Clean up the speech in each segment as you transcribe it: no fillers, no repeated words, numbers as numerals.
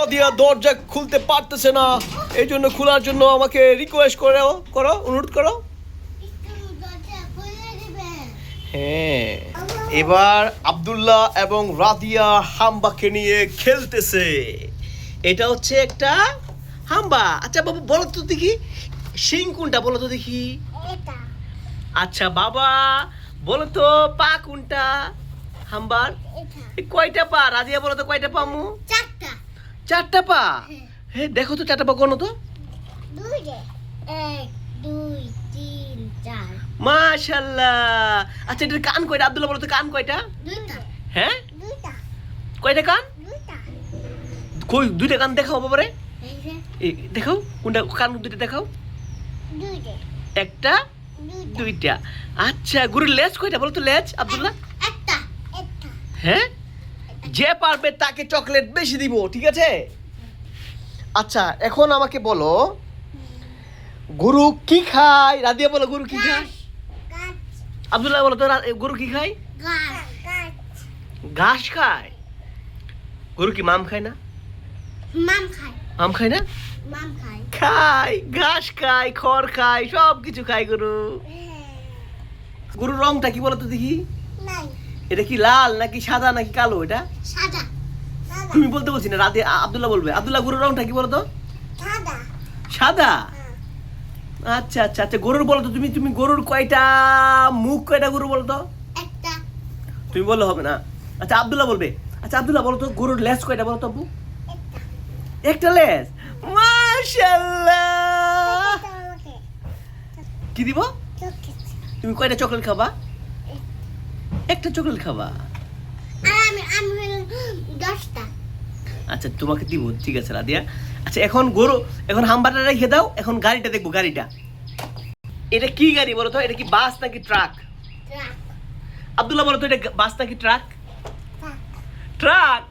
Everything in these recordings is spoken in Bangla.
রাদিয়া দরজা খুলতে পারতেছে না, এই জন্য খোলার জন্য আমাকে রিকোয়েস্ট করো, অনুরোধ করো। হ্যাঁ, এবার আব্দুল্লাহ এবং রাদিয়া হাম্বাকে নিয়ে খেলতেছে। এটা হচ্ছে একটা হাম্বা। আচ্ছা বাবু বলো তো দেখি শিং কোনটা, বলো তো দেখি। আচ্ছা বাবা বলো তো পা কোনটা হাম্বার? কয়টা পা রাদিয়া বলো তো, কয়টা পা মু? চারটা পা। হ্যাঁ দেখো তো চারটা পা কোনো তো। মাশাআল্লাহ। আচ্ছা এটার কান কয়টা আব্দুল্লাহ বলো তো, কান কয়টা? হ্যাঁ কয়টা কান? কই দুইটা কান দেখাও বাবারে, দেখাও কোনটা কান, দুইটা দেখাও। একটা দুইটা। আচ্ছা গরুর লেজ কয়টা বলো তো, লেজ আব্দুল্লাহ? হ্যাঁ, যে পারবে তাকে চকলেট বেশি দিব, ঠিক আছে? আচ্ছা এখন আমাকে বলো গরু কি খায়? রাদিয়া বলো গরু কি খায়? আব্দুল্লাহ বলো তো গরু কি খায়? ঘাস খায়। গরু কি মাম খায় না? মাম খায় না? খায়, ঘাস খায়, খড় খায়, সব কিছু খায় গরু। গরুর রংটা কি বলো তো দেখি। এটা কি লাল নাকি সাদা নাকি কালো? এটা তুমি বলতে বলছি না, রাতে আব্দুল্লাহ বলবে। আব্দুল্লাহ গরুর রংটা কি বলো তো? সাদা। আচ্ছা আচ্ছা আচ্ছা গরুর বলো তো তুমি, তুমি গরুর কয়টা মুখ, কয়টা গরু বলো তো? তুমি বললে হবে না। আচ্ছা আব্দুল্লাহ বলবে। আচ্ছা আব্দুল্লাহ বলো তো গরুর লেজ কয়টা বলো তো আব্বু? একটা লেজ। মাশাআল্লাহ। কি দিব? তুমি কয়টা চকলেট খাবা? একটা চকলেট খাবা। আচ্ছা তোমাকে দিব, ঠিক আছে রাদিয়া। আচ্ছা এখন গরু, এখন হাম্বাটা রেখে দাও, এখন গাড়িটা দেখবো। গাড়িটা এটা কি গাড়ি বলো তো? এটা কি বাস নাকি ট্রাক? আব্দুল্লাহ বলো তো এটা বাস নাকি ট্রাক? ট্রাক।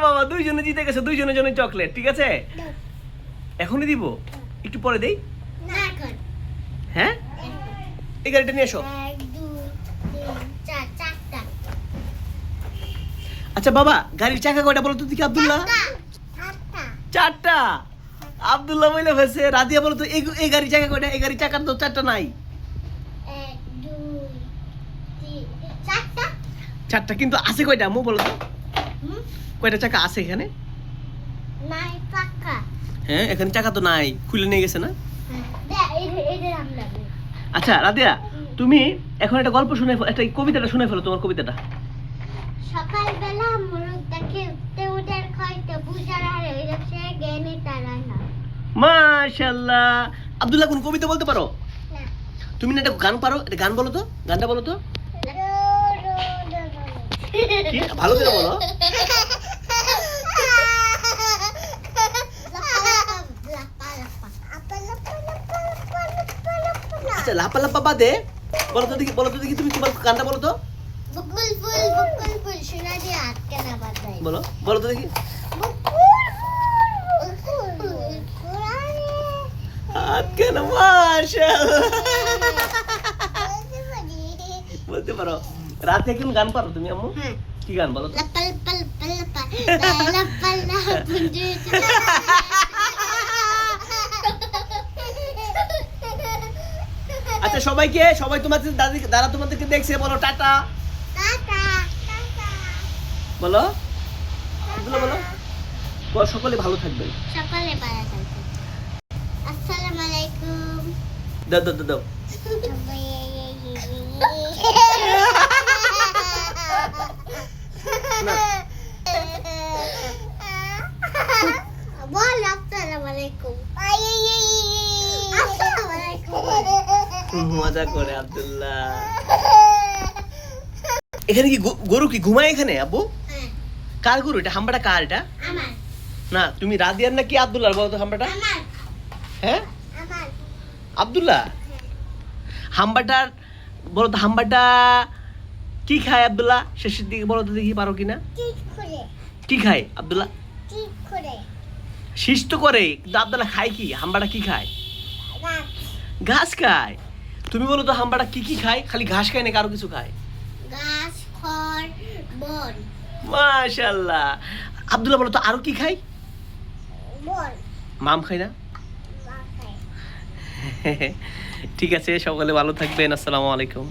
বাবা দুইজনে জিতে গেছে, দুইজনের জন্য চকলেট, ঠিক আছে? এখনই দিব একটু পরে দেই? হ্যাঁ এই গাড়িটা নিয়ে এসো। আচ্ছা বাবা গাড়ির চাকা কয়টা বলো তো দেখি আব্দুল্লাহ? চারটা। আব্দুল্লাহ বলে ফেলছে। রাদিয়া বলো তো এই গাড়ির চাকা কয়টা? এই গাড়ির চাকা তো চারটা নাই। চারটা কিন্তু আছে কয়টা মু বলো তো? কয়টা চাকা আছে এখানে? হ্যাঁ এখানে চাকা তো নাই, খুলে নিয়ে গেছে না? আচ্ছা রাদিয়া তুমি এখন একটা গল্প শুনে, একটা কবিতাটা শুনে ফেলো, তোমার কবিতাটা। সকালবেলা মুরুদ দেখে উঠতে উঠে খাইতে বুঝার হারে সে জ্ঞানী তারা না। মাশাআল্লাহ। আব্দুল্লাহ কোন কবিতা বলতে পারো? না। তুমি না একটা গান পারো, একটা গান বলো তো, গানটা বলো তো। কি ভালো করে বলো। আচ্ছা লাপা লাপা বাদে বলো তো দেখি, বলো তো দেখি তুমি তোমার গানটা বলো তো। বকুল ফুল শোনা দিয়ে আটকে না বাজায়। বলো বলো তো দেখি। আটকে না। মাশাআল্লাহ বলতে পারো। রাতে কোন গান পারো তুমি আম্মু? কি গান বলো তো? লাপাল পাল পাল পাল লাপাল না পুঞ্জি। আচ্ছা সবাইকে, সবাই তোমাদের দাদা তোমাদেরকে দেখছে, বলো টাটা। টাটা বলো আব্দুল্লাহ বলো। সকলে ভালো থাকবেন। সকালে ভালো থাকবেন। আসসালামু আলাইকুম। দাও দাও দাও। বল আসসালামু আলাইকুম। আসসালামু আলাইকুম। মজা করে আব্দুল্লাহ। এখানে কি গরু কি ঘুমায় এখানে আব্বু? কার গরু এটা? হাম্বাটা কার এটা? আমার। না তুমি রাদিয়ার নাকি আব্দুল্লাহ বলো তো হাম্বাটা? আমার। হ্যাঁ আমার। আব্দুল্লাহ। হাম্বাটার বলো তো, হাম্বাটা কি খায় আব্দুল্লাহ? শেষের দিকে বলো তো দেখি পারো কিনা। কি খায় আব্দুল্লাহ? শীষ তো করে, কিন্তু আব্দুল্লাহ খায় কি? হাম্বাটা কি খায়? ঘাস খায়। তুমি বলো তো হাম্বাটা কি কি খায়? খালি ঘাস খায় নাকি আরো কিছু খায়? ঘাস, খড়, বন। মাশাআল্লাহ। আব্দুল্লাহ বলো তো আরো কি খায়? বল মাম খায় না? মা খায়। ঠিক আছে, সকলে ভালো থাকবেন। আসসালামু আলাইকুম।